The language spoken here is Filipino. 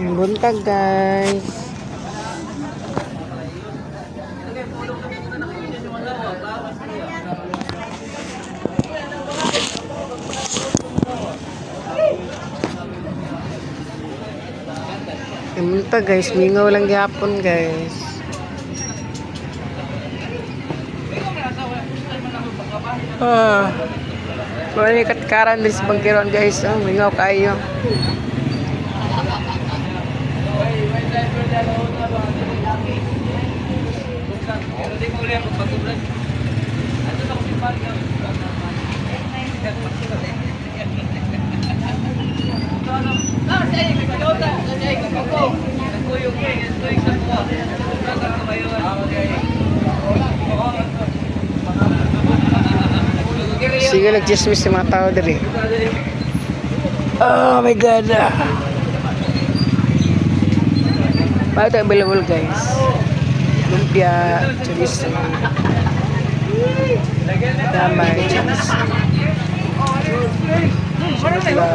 Buntag guys. Buntag guys, mingaw lang gyapon guys. Wala katkaran din sa bangkiron guys. Mingaw kayo. Sige, nag-chismis sa mga tao dali. Oh my god. Bakit available guys? Lumpia, chorizo. Damay, chorizo. Chorizo.